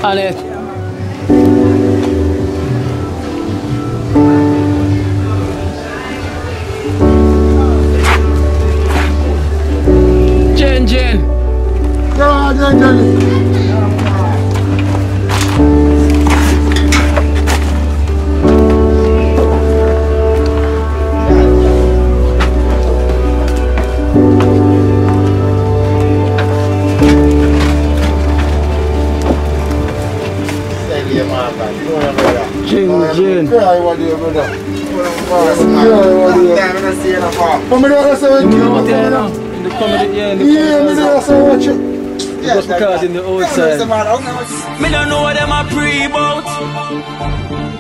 on it. Jen. Jen. Just because in the outside. Me don't know what them a pre-bout.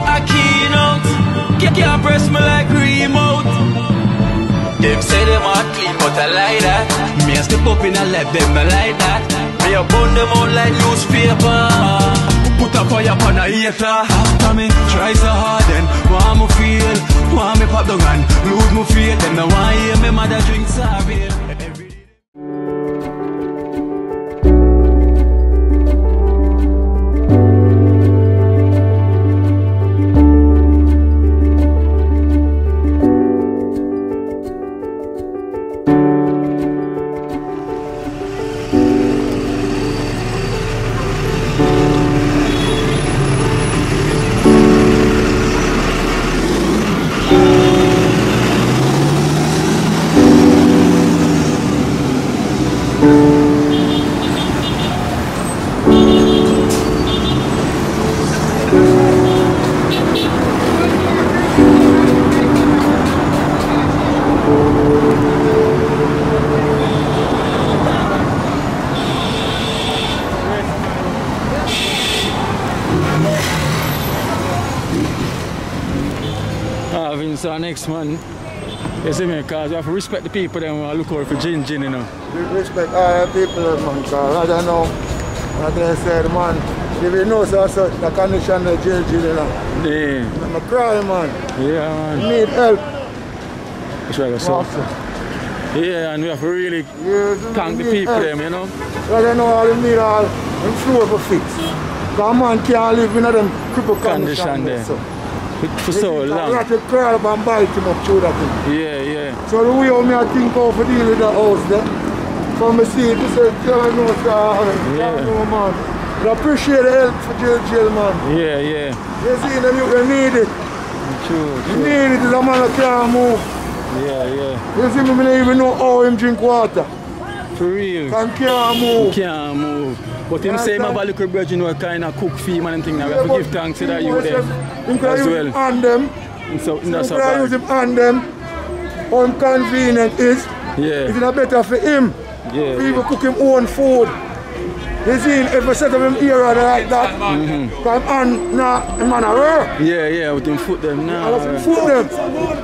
A keynote. Can't press me like remote. Them say them are clean, but I like that. Me a step up in a left, them I like that. Me a burn them out like newspaper. Put a fire upon a hater. After me, try so hard then. Want me feel, want me pop down and lose me faith. Them no want hear me mother drink sorry. So our next man, you see me, because we have to respect the people that we look out for Jen, you know. Respect all the people, man, because I don't know what they said, man. If you know so the condition of Jen, you know. Yeah. I'm crying, man. Yeah, man. You need help. That's right, so. Yeah, and we have to really thank the people, them, you know. I don't know how they need all them floor for fix. Because man can't live in them crippled condition there. For so long. You have to crawl up and bite him up through that thing. Yeah. So the way I think how to deal with the house there. So I see it, say, you know, man. But I appreciate the help for jail, man. Yeah. You see them, you need it. True. You need it, the man that can't move. Yeah. You see me, I don't even know how him drink water. For real. Can't move. Can't move. But him say my little brother, you know, kind of cook for him and thing. Now we have to give thanks to that you there as well. On them. So that's so use him on them. How inconvenient is. Yeah. It's not better for him. Yeah. People cook him own food. You see, if I set up him here like that, come on, nah, him on a row. Yeah, with him foot them now. I love him foot them.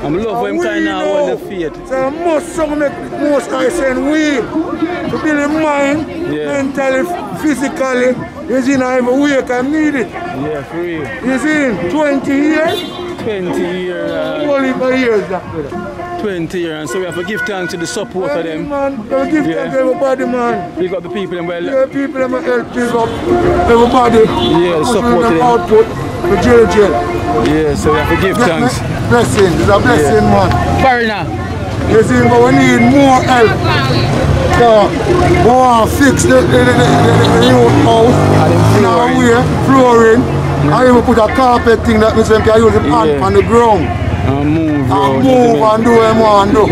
I'm love him kind of hold the faith. So I must make most I send we to build him mind, mentally, physically. You see, now every week I need it. Yeah, for real. You see, 20 years? 20 years. Only for years, that 20 years, and so we have to give thanks to the support of them. Man, we give thanks to everybody, man. We got the people them well. Yeah, people them help pick up everybody. Yeah, the support of them. Output for jail. Yeah, so we have to give thanks. Blessing, it's a blessing, man. Foreigner. You see, but we need more help. So, we want to fix the youth house. Now we're flooring. I even put a carpet thing that means we can use the pant on the ground. And move and do what I want to do.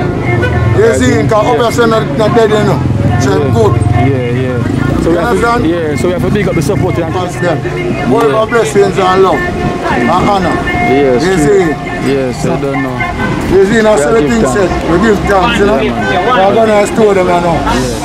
You see, because obviously not dead, you know. So good. Yeah. So we have to big up the support and thanks them. All our blessings and love and honor. Yes. You see? Yes, I don't know. You see, now so the thing said, we give thanks, you know. We're going to store them, you know. Yeah.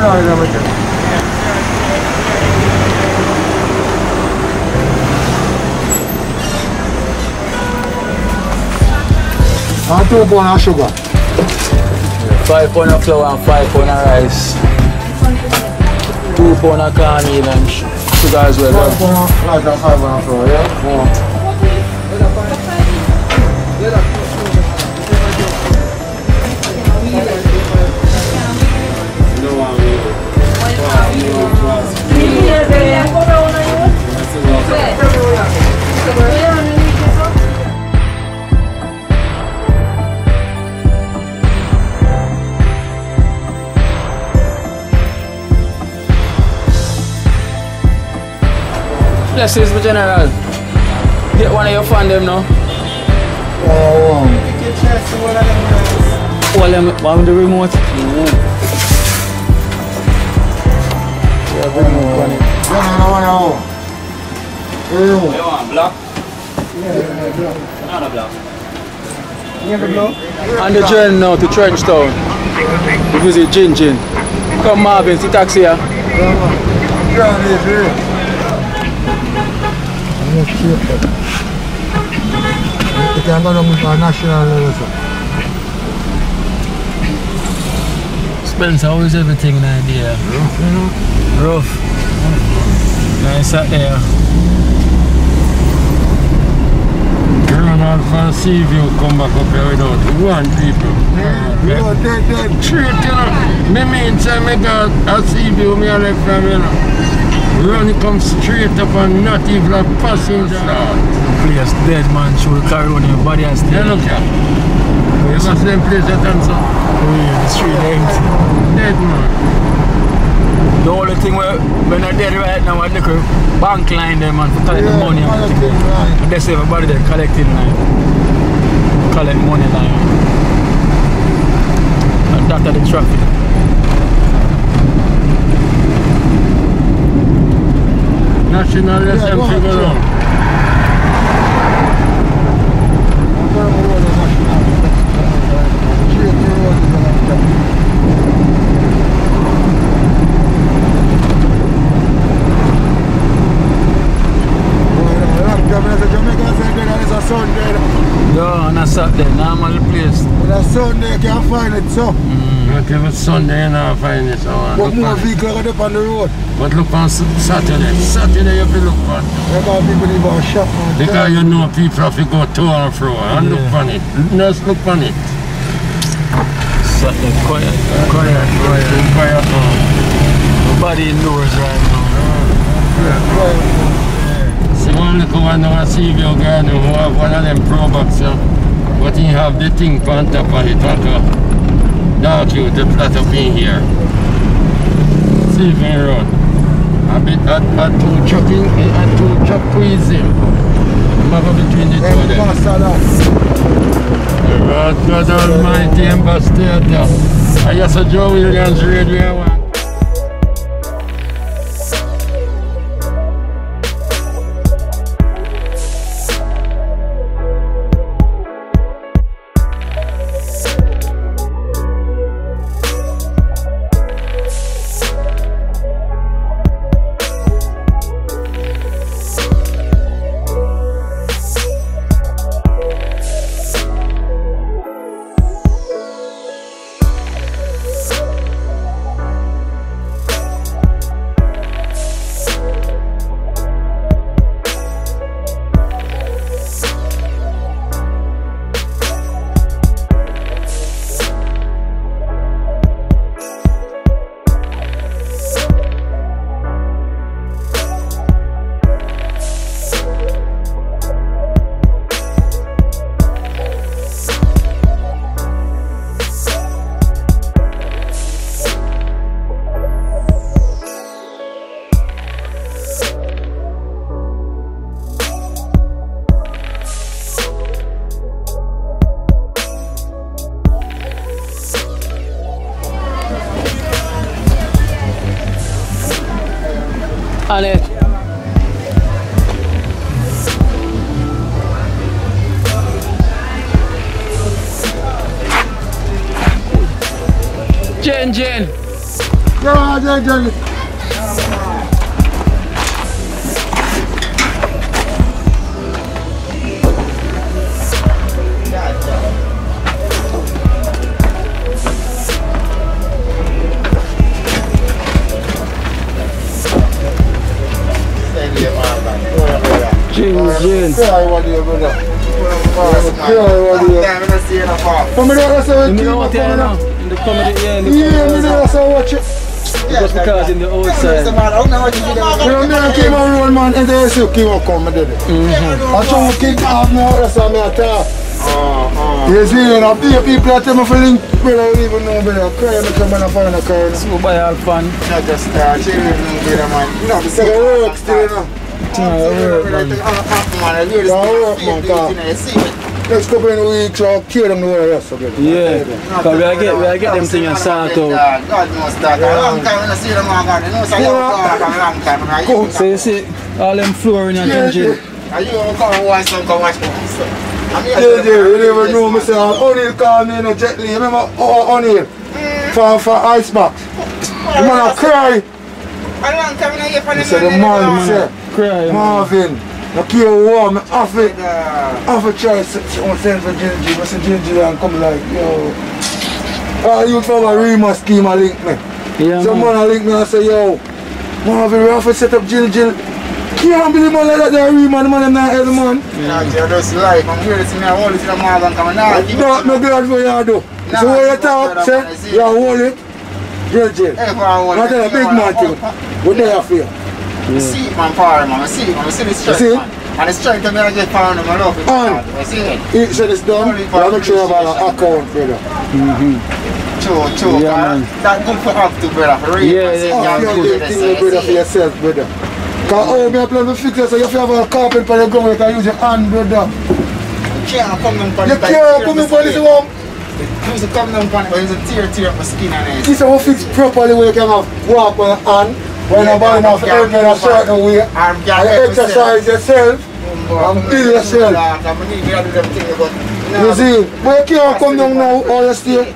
And 2 pounds of sugar. 5 pounds of flour and 5 pounds of rice. 2 pounds of cornmeal and sugar as well. 5 pounds of rice and 5 pounds of flour, yeah? Blessings, my general. Get one of your fan them now. Oh, One with the remote. Yeah, remote on it. You want black? Another black. On the journey now to Trenchtown. We visit Jin Jin. Come Marvin, see taxi here. You can go to national level. Spencer, how is everything in idea? Rough. Nice out there. Ronald from Seaview come back up here without 1 people. Dead. Straight, you know. Me mean say me got a Seaview, me a left from, you know. Ronnie come straight up and not even a passenger. Place dead man, should carry on your body and stay. You look here. You must see them place that and so. The street empty. Dead man. The only thing when they're dead right now, I look at bank line them and collect the money and everything. And they say everybody there collecting line. Collect money line. And that's the traffic. National Assembly go down. No, on a Saturday, normal place. On a Sunday you can't find it, so. Not every Sunday you not find it. But more vehicles are up on the road. But look on Saturday. Saturday you have to look on. Because people leave our shop. Because you know people have to go to and fro and look on it. Just look on it. Saturday, quiet. Quiet. Nobody indoors right now. See one look over now and see if you guy who have one of them Pro Box, but he have the thing on top of it, like a dark you to flat up in here. See if he run. A bit at 2 chucking, at 2 chuck quiz him. Map between the two of them. God Almighty Ambassador. I just a Joe Williams Radio 1. On it. Jen. Yeah. Gin. Just because in the outside. I came around, man, and they still keep on coming, did it? I try to keep off now, that's how I talk. You see, and I pay people that tell me for link, brother, I don't even know, brother. I cry, I come and I find a car. So buy all fun. Not just start, she don't know, brother, man. You know, It's like a work still, you know. Next couple of weeks, I'll kill them the way the rest of it. Yeah, because we get them things sorted out. God knows that. A long time when I see them all gone, they know so you talk a long time. So you see, all them flooring and gin. And you come watch them, come watch them. You never know, Mr. O'Neil called me in a jet lee. Remember O'Neil? For Icebox. The man a cry. A long time when I hear from He said the man said, Cry. Marvin, I can't warm, I have to try to send for Ginger. I said Ginger and come like, yo. You from a Rema scheme I link me. Yeah, Someone I link me and say, yo, Marvin, we have to set up Ginger. Can't believe man like that, they're Rema, the man not the man. You're just life, I'm here to see me, I hold it to the Morgan coming out. No, no glad for you do. So when you talk, say, you hold it, Ginger. Not a big man thing. We're there for you. See it, man, power, man. I see it, man. I see the strength, man. And the strength of me, I get power, man. I love it. I see it. He said it's done, but I'm not sure about an account, brother. True, yeah, man. That's good for us too, brother. For real. Yeah. You have to brother for yourself, brother. Because me I plan to fix it, so if you have a carpet for the ground, you can use your hand, brother. You can't come down for You can't come in for this one. You used to come down for it, but it's a tear up my skin and it. This is how fix properly where you can have walk on your hand. When you're buying off everything in a certain way, and exercise yourself and build yourself. You see, but you can't come down now all the stay.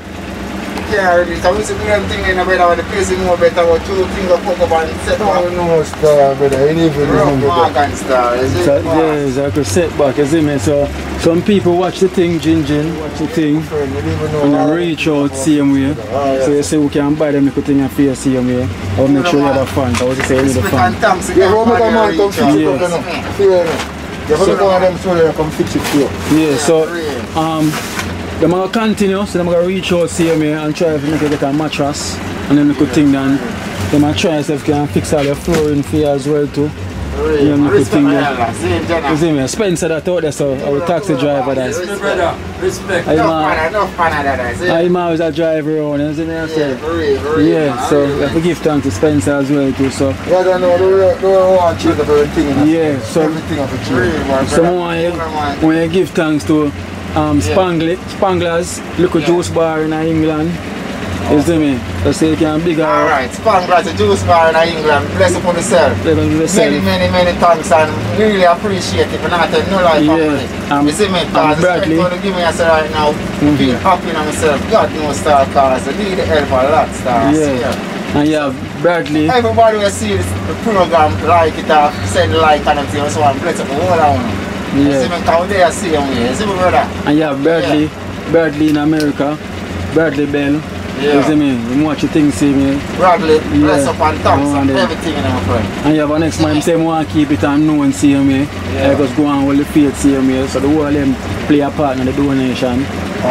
Yeah, really. So we used to do them things in a better way, the place is more better, with 2 fingers poke up and set up. No, star, brother, you need to do Morgan star, is it? Yeah, it's like a setback, you see me? So some people watch the thing, watch the thing, and then reach out same way. So you say we can buy them little thing and feel same way. Or make sure you have a fun. I was say you need a fun. Yeah, how make a man come fix it up, you know? You have to go on them so they come fix it for you. Yeah, so they're going to continue, so they're going to reach out same way and try to make it get a mattress and then little thing done. They're going to try if they can fix all the flooring for you as well too. You know, Respect my elder, you see me? Spencer that out there, so our taxi driver that. Respect. Enough fun of that. I'm always a driver around, you see me? I say? Yeah, so we have to give thanks to Spencer as well too. So Yeah, I know, they don't want to change everything. yeah, so Everything of it. so when you give thanks to Spanglers, local juice bar in England. You see me? So you can big out. Alright, Spanglers, a juice bar in England. Bless upon yourself. Many thanks and really appreciate it. But not tell no life Yeah. you see me? Because the strength to give me a say right now, feel happy in myself. God knows star cause I need the help a lot, star. Yeah. And you have Bradley. Everybody will see this program, like it or send like and everything, so I'm blessed up the whole of them. You see me? Because they are seeing me. You see me, brother? And you have Bradley in America, Bradley Bell. You see me? You watch the things, see me. Bradley, bless up and thanks and everything in my friend. And you have a next man say I want to keep it unknown, see me. I just go on with the faith, see me. So the whole of them play a part in the donation.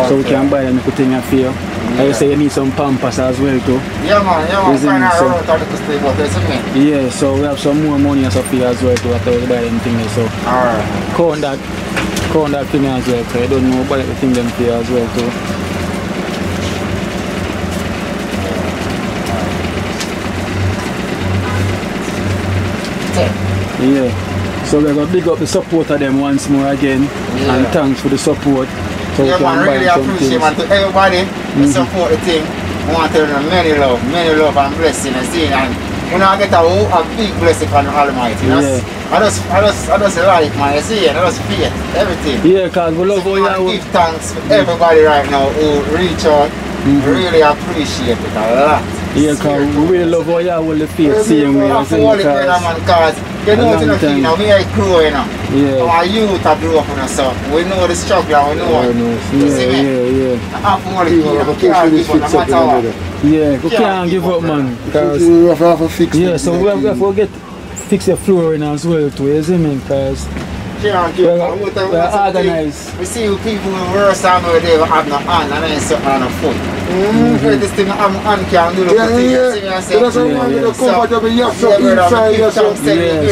So we can buy them a thing and feel. I say you need some Pampers as well too. Yeah man, find out how to stay about this, isn't it? Yeah, so we have some more money and stuff here as well too after we buy them things. So count that thing as well, so you don't know about the thing them here as well too. Yeah, so we're going to big up the support of them once more again, and thanks for the support. So yeah, man, really appreciate man, to everybody who support the thing. I want to tell them many love and blessing and seeing, and you know I get a big blessing from the Almighty. I just like man, you see, I just faith, everything. Yeah, because we love how you give thanks to everybody right now who reach out. Really appreciate it a lot. Yeah, because we really love how you hold the faith same way. Because you know it's in a thing now, we are growing now. Yeah. Our youth are growing up in us, so we know the struggle, we know it. You see me? Yeah. I have to hold the key, we can't give up no matter what. Yeah, we can't give up, man. You have to fix it. Yeah, so we have to fix the flooring as well too, you see me? Because we're organized. We see people who worse than they have no hand and then something on a foot. This thing I have no hand can do the thing. That's why you get comfortable inside.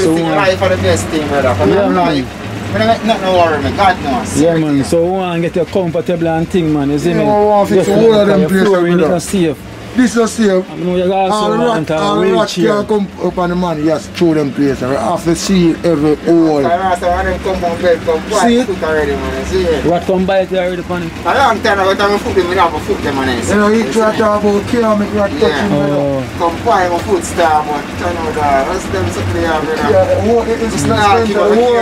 So life are the best thing, brother. I don't make nothing to worry me, God knows. Yeah, man, so we want to get you comfortable and thing, man, you see me? We want to fix all of them places, brother. Safe. This is safe. I know you also want a All rats can't come up on the money, yes, through them places. We have to see every hole. See it? Already, man. See it? What come by it already, Panny? A long time ago, I foot them, I have a foot them, man. You know, he try to talk about care, make rat touch him, brother. Come by my foot star, but turn out that. That's them something they have, brother. Yeah, it's not spending the whole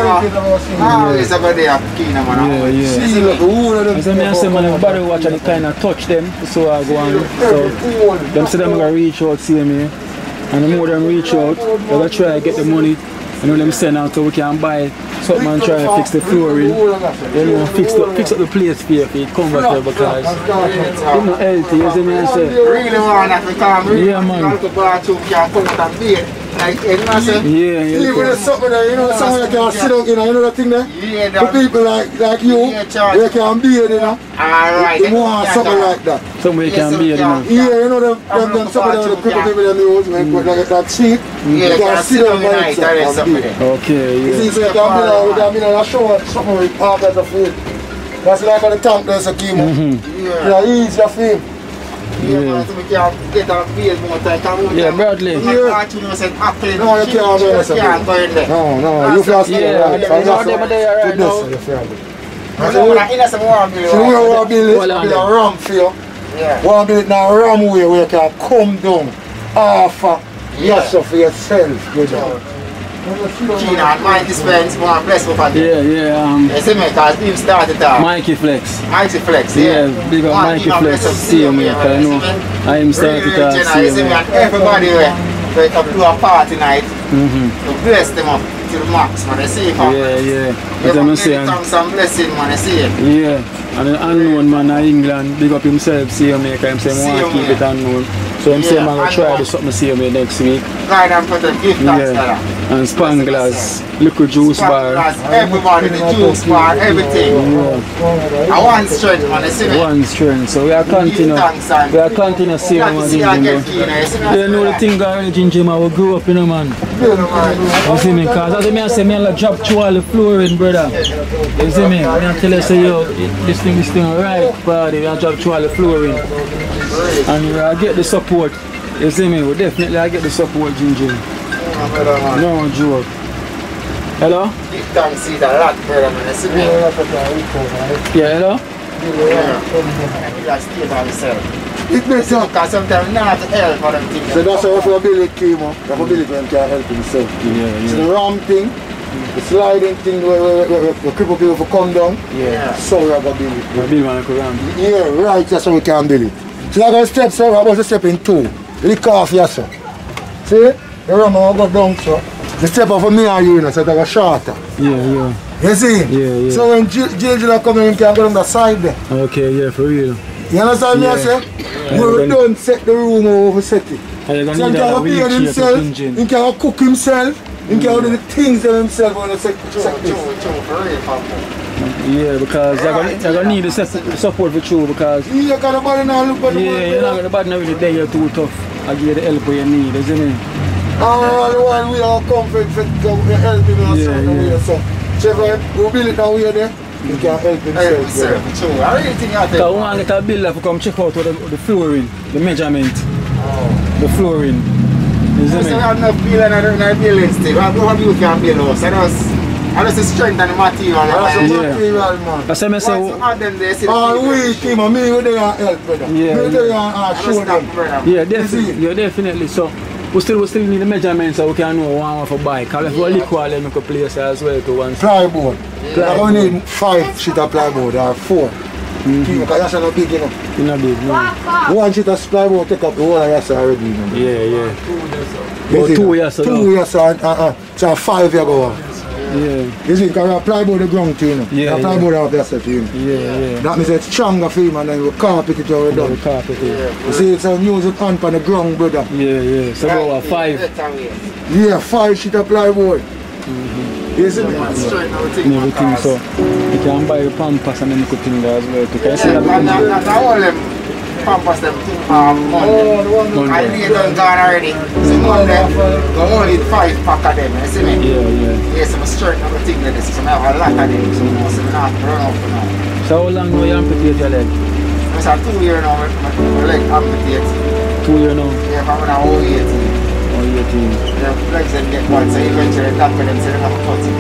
Always about they have key, man. Yeah. See, look, the whole of them. As I say, man, everybody watch and kind of touch them, so I go on. So, them say them gonna reach out, see me, and the more them reach out, they're gonna try to get the money, and when them send out so we can buy something and try to fix the flooring, you know, fix up the place for you, for it comfortable, because it's not healthy, you see me, I say. Really want that because really Yeah, man. want to go bathroom can come out and bathe. Like, you know what I'm saying? Yeah. Even if something there, you know, somewhere you can sit down, you know that thing there? Yeah, The people like you, they can be here, you know. Alright. They want something like that. Somewhere you can be, you know. Yeah, you know them something there, the people them use, like that cheap. Yeah, You can sit down by yourself and be. Okay, You yeah. see, so you can be there, I show something with part of the food. That's like on the tank there's a chemo. Yeah, easy for him. Yeah, man, so we can get a field more time. Yeah, Bradley. No, you can't go in there. No, you can't stay Yeah, there. they're there right now. So we want to build a ramp for you. Yeah. We want to build a runway where you can come down half yourself for yourself. You know. Keenan and Mikey Spence, more bless up on them. Yeah. You see me, because him started off. Mikey Flex. Mikey Flex, Yeah, big up Mikey Flex. See him here, because I know I am started to see you see him. me, and everybody we come to a party night to bless them up to the max, man. You see him? Yeah. But I'm saying, Some blessing, man. You see it? yeah, and the unknown man in England, big up himself, see him here, because I'm saying, I want to keep it unknown. So I'm saying, I'm going to try to do something, see him here next week. Guide and put a gift thanks to that. And Spanglers, liquid juice bar. Everybody, the juice bar, everything. I want strength, man. You see me? One strength, so we are continue seeing Glad to what see you Ginger. again, Keenan. You see me? You know the thing that Ginger man, we grew up, you know, man. You see me? Because as I say, I drop through all the flooring, brother. You see me? I tell you, say, yo, this thing right, buddy. I drop through all the flooring. And I get the support. You see me? We definitely I get the support, Ginger. No joke. Hello? Big thanks, see that lot, brother, man. You see me? Yeah, hello? You guys stay by yourself. It makes up. Because sometimes you don't have to help for them things. So that's how if you build it, chemo, you have to build it when you can help himself. So the ramp thing, the sliding thing where cripple people for come down, so we have to build it. Big man, ramp. Yeah, right, that's how we can build it. So like a step, so I'm about to step in two. Lick off here, sir. See? The ramp will go down, so. The step of me and you, so it's like a shorter. Yeah. You see? Yeah. So when Jill come in, you can go down the side there. Okay, yeah, for real. You understand me, I say? We don't set the room over set it. So you So he can appear himself, he can cook himself, he can do the things of himself when he set this. Yeah, because you're going to need the support for you because You got a body now, look at the you're not going to bad now really there, you're too tough. I give you the help you need, you see me? all the while we are comfort for helping us. So if we build it now here there, he can help himself. I really think you have to. Because we want to get a builder to come check out the flooring, the measurement, the flooring. You see So we me? have enough building and our building still. How do you can build us? I just the strength and the material. That's Yeah. a material, man. That's what I say. Add them there, see the All people. we team and me, we there and help, brother. Yeah, We there and show them. Yeah, definitely. So we still need the measurements so we can know one for buy. Because if we liquid, then we can place as well to one. Plyboard. We need 5 sheet of plyboard or 4. Because that's not big, you know. It's not big, no. One sheet of supply will take up the whole of Yasa already, you know. Yeah. About 2 years ago. 2 years and so 5 years ago. Yeah. You see, because we apply about the ground to you know. Yeah, apply about the yourself, you know. Yeah. That means it's stronger for him and then we carpet it when we're done. Carpet it. You see, it's a music on the ground, brother. Yeah. So about 5. Yeah, 5 sheet of plywood. You see me? Everything, so you can buy the Pampers and then you could think as well. You can see that Not all them Pampers them money. I need them gone already. So more them, go only 5 pack of them, you see me? Yeah. Yes, I'm straight on the thing like this, so I have a lot of them, so I'm not run off now. So how long do you amputate your leg? It's a 2 year now, my leg amputate. 2 years now? Yeah, I'm now 18. Or 18? The legs them get bad, so eventually doctor them say they have to cut it.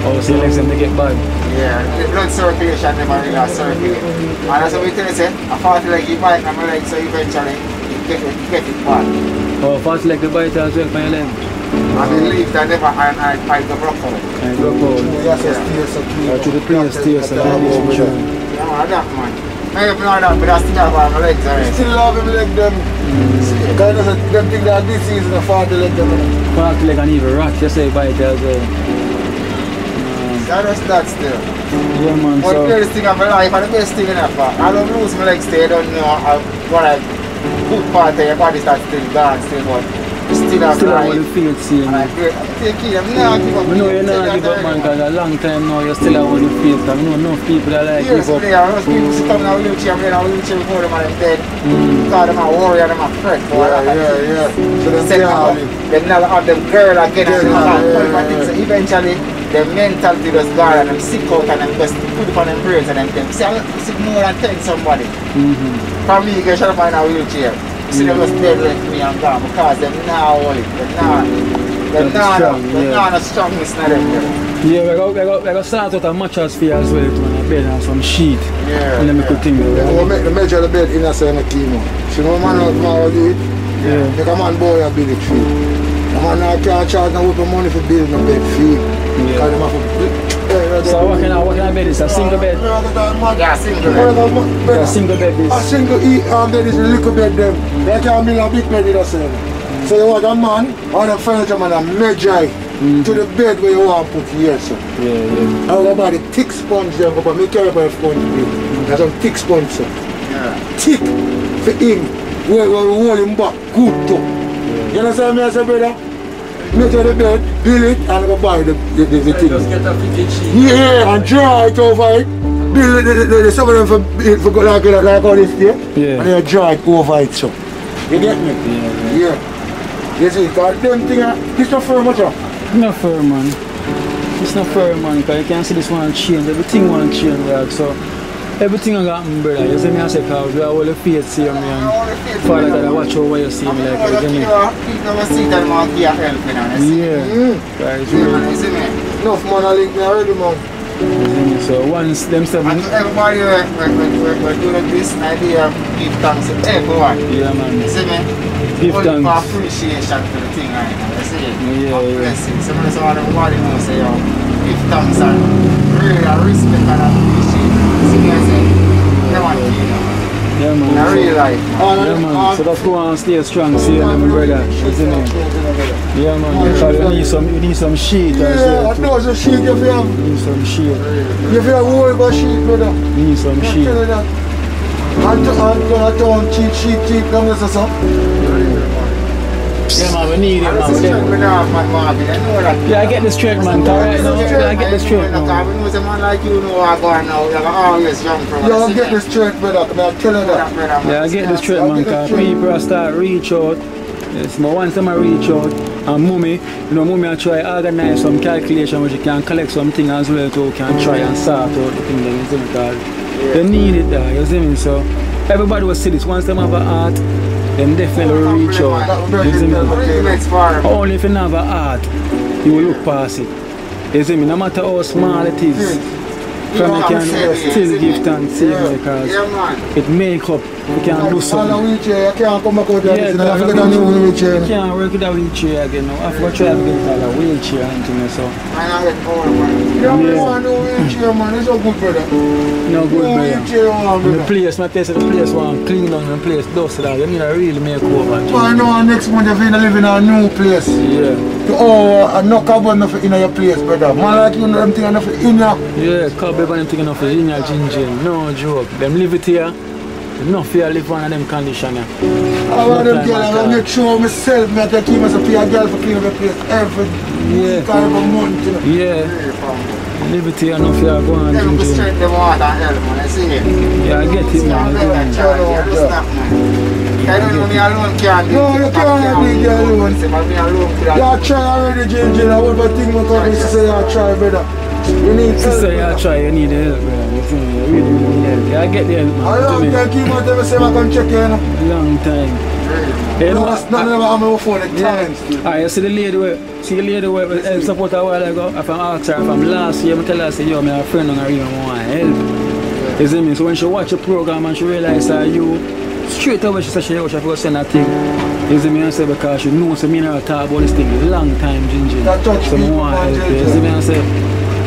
Oh, so your legs them they get bad? Yeah, the blood circulation never really circulate. And that's what we tell you, say, I felt like you bite on my leg, so eventually you get it bad. Oh, fast like the bite as well for your leg? I believe that never, and I go broke out. I broke out. To the place, stairs, and then you Yeah, man, that man. Maybe if not that, but I still have my legs already. Still love him leg them. Because them think that this is the father leg them. Fast leg and even rat, you say bite as well. That's that still. Yeah, man. But the best thing of my life, and the best thing in that part, I don't lose my legs, I don't know what I good part of your body that's still gone, but still have I want to feel it same. And I take it, I'm not give up. I know you're not give up, man, because a long time now you still have to feel it. I know enough people that like yes, give up. Yes, most people sit down in a wheelchair, I'm in a wheelchair before them and they're dead. Because they're a warrior, they're a threat. Yeah. So they never have them girl again and so eventually the mentality was gone and them sick out and them just put it on them brains and them think, see, I'm sick more than 10 somebody. For me, you can shut up in a wheelchair. See, they was dead like me and gone because they're not hold it. They're not a strongness in them. Yeah, we got start out a mattress for you as well, a bed and some sheet. Yeah. And then we could think we'll make the measure of the bed in a certain chemo. So no man out tomorrow do it. Yeah. Like a man boy a build it for you. A man can't charge no money for building a bed for you. Because them have to so what kind of bed is a single bed? Yeah, single bed. A single bed is? A single bed is a little bed them. They can't build a big bed in a certain. So you want a man or a furniture man a measure to the bed where you want to put here, sir. Yeah. How about the thick sponge there? But me care about sponge there. There's some thick sponge, sir. Yeah. Thick for him. Where we hold him back good too. You understand me, I say, brother? Measure the bed, build it, and go buy the thing. Just get a fitted sheet. Yeah, and dry it over it. Build the some of them for like all this there. Yeah. And then dry it over it, so. You get me? Yeah. You see, because them things, this not firm much. It's not firm, man. It's not firm, man, because you can see this one change. Everything one change, like, so everything I got, brother. You see me, I say, because we have all the faith, see me, and Father God, I watch over you, see me, like, you see me. People see that man give help, Guys, you see me? Enough man, I link me already, man. So once them seven. And to everybody we're doing this idea, give thanks to everyone. Yeah, man. You see me? Give only thanks. for appreciation to the thing right now. You see? Yeah. Blessing. Someone just want everybody to say, give thanks and really respect and appreciate. You see me? I say, they want to you. Yeah, man. In a real life. Yeah, man. So that's go on, stay strong, see you, my brother. You see me? Yeah, man. So you need some sheet. Yeah, I know some sheet you feel. You need some sheet. You feel worried about sheet, brother. You need some sheet. And don't cheap, come here, so. Yeah, man, we need it, man. Yeah, I get the strength, man. Right now, I get the strength, man. Because we know a man like you know I go now, you always jump from. Yeah, I get the strength, brother. I'm telling you that. Yeah, I get the strength, man, because people start reach out. Yes, but once I reach out, and Mummy, I try to organize some calculation which you can collect something as well to can try and sort out the thing then, you see me, because they need it there, you see me, so everybody will see this, once they have a heart, then definitely reach out, you see me. Only if you have a heart, you will look past it, you see me, no matter how small it is, From we can still give thanks, because it make up, we can do something. On a wheelchair, you can't come back out there. Yeah, I forget a new wheelchair. You can't work with a wheelchair again now. I forgot to try to get a wheelchair and things so. You don't want no wheelchair, man. It's so good, brother. No good, brother. Wheelchair, man, The place, my place, the place want clean down the place, dust that. You need to really make over. I know next month you're going to live in a new place. Yeah. Oh, a no carbon enough in your place, brother. Man like you know them thing enough in your. Yeah, carbon them thing enough in your ginger. No joke. Them live it here. Enough here live under them condition. I want them girl, I make sure myself, I can keep myself a girl for clean up the place every week or every month. You know. Yeah. Live it here enough here go on Them ginger. straight the water and help, man. I see it. Yeah, I get it, man. I get it. I don't know me alone can't do it. No, you can't do it alone. Me alone could You try already, Ginger. I want to think what I say you try, brother. You need help. Sister, you try, you need help, brother. You feel me? You really need help. Yeah, I get the help, man. I don't think you want to say I can check you, you know. Long time. You know, That's not never on my phone at times. Alright, you see the lady where help support a while ago. If I'm asked her from last year, I tell her, say, yo, my friend don't really want help. You see me? So when she watch the program and she realize that you, straight away she said she forgot to send that thing. You see me? I say because she knows me and her talk about this thing a long time, Ginger. So I want help. You see me? I say,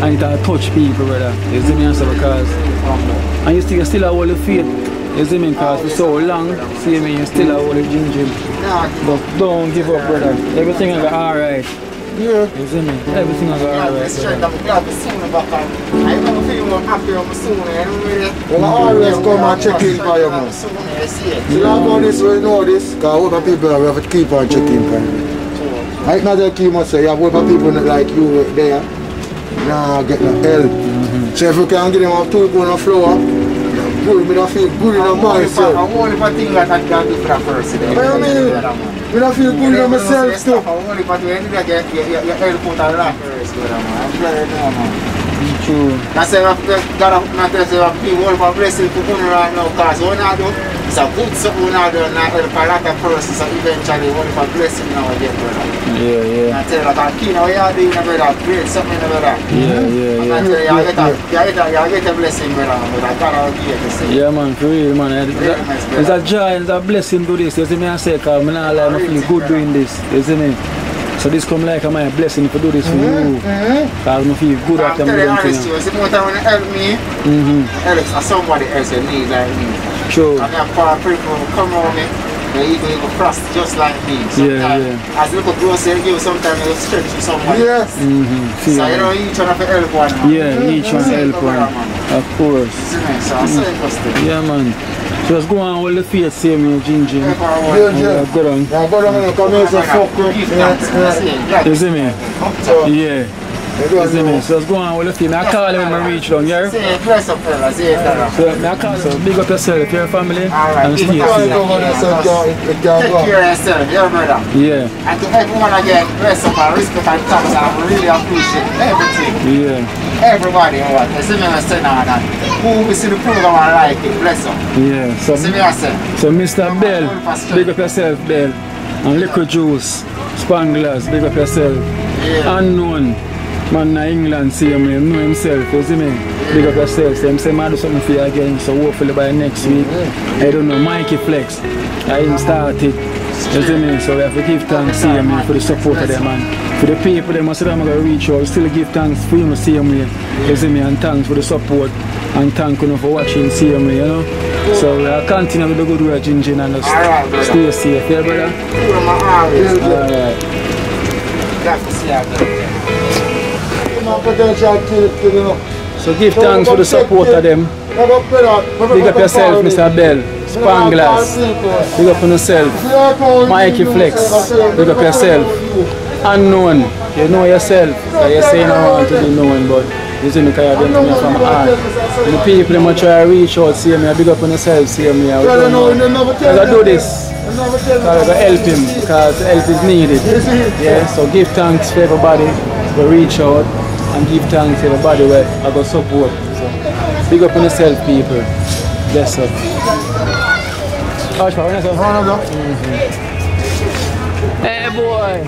and it touch people, brother. You see me? I say because, and you still have all the faith. You see me? Because for so long, see me, you still have all the Ginger. But don't give up, brother. Everything will be alright. Yeah. You see me? Everything will be alright. I'm glad to see you back on. I never feel more happy on my soon. Well, I always come and check in for you, man. You know about this, we know this, because other people we have to keep on checking for you. Right now, they keep on saying, you have other people like you there, nah, get no help. So if you can get them a 2 pound of flour, good, me don't feel good in myself. I want to think that I can do for a person. I mean, me don't feel good in myself too. I want to think that you help out a lot first, I'm glad I know, man. True. I say, God not tell you, people want for blessing to come right now, because what I do, it's a good something I do, and I help a lot of persons, so eventually want for blessing now again, brother. Yeah. I tell you, that key now you are doing, brother, great something, brother. Yeah. And I tell you, you get a blessing, brother, but God will give you the same. Yeah, man, for real, man. It's a joy and it's a blessing to this. You see me, I say, because I feel good doing this. You see me? So this come like my blessing to do this for you. Because I feel good after I'm doing things. The more time when you help me, help somebody else in need like me. True. And I have people come around me, they even frost just like me. Sometimes, as you look closer, you sometimes you stretch to somebody. Yes. So you know, each one have to help one. Man. Yeah, each one help one. Of course. So I say it. Yeah, man. Just go on with the faith, same with Ginger. Yeah. Go down. Yeah, go down and come here, so fuck up. You see me? Yeah. You see me? So just go on with the faith. I call you when I reach down, yeah? Say it, bless up, fella. Say it, fella. So I call you, big up yourself, your family, and stay Take safe. care of yourself, your brother. Yeah. And to everyone again, bless up and respect and thanks. I really appreciate everything. Yeah. Everybody, what? You see me I say now that who will see the program and like it, bless up. Yeah. You see me I say. So Mr. Bell, big up yourself, Bell. And Liquid Juice, Spanglers, big up yourself. Yeah. Unknown, man in England, see him, he know himself, you see me? Big up yourself. So him say, man, do something for you again, so hopefully by next week. I don't know, Mikey Flex, I him started. You see me? So we have to give thanks to him for the support of them, man. For the people, they must have to reach out, still give thanks for him, see him, you see me? And thanks for the support, and thank you for watching, see him, you know? So we'll continue with the good work, Ginger, and just stay safe, yeah, brother? Alright. So give thanks for the support of them. Big up yourself, Mr. Bell. Spanglers. Big up on yourself. Mikey Flex. Big up yourself. Unknown. You know yourself. So you say you don't want to be known, but you see me because you're doing it from heart. And the people they might try to reach out, see me, big up on yourself, see me. I do this. Because I help him, because help is needed. Yeah, so give thanks for everybody who reach out and give thanks to everybody who I got support. So big up on yourself, people. Bless up. Hey boy.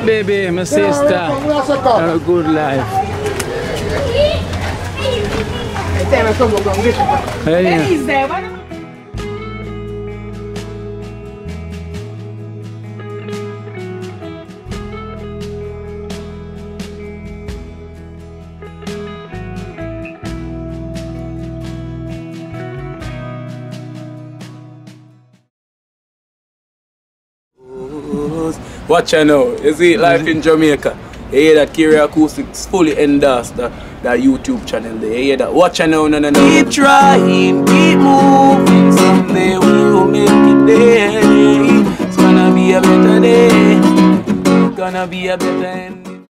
Baby, my sister. Have a good life. time I come get it. Hey, He's there. Watch out now, you see Life in Jamaica. You hear that Kerry Acoustics fully endorsed that YouTube channel there. You hear that? Watch out now, no. Keep trying, keep moving. Someday we will make it there. It's gonna be a better day. It's gonna be a better end.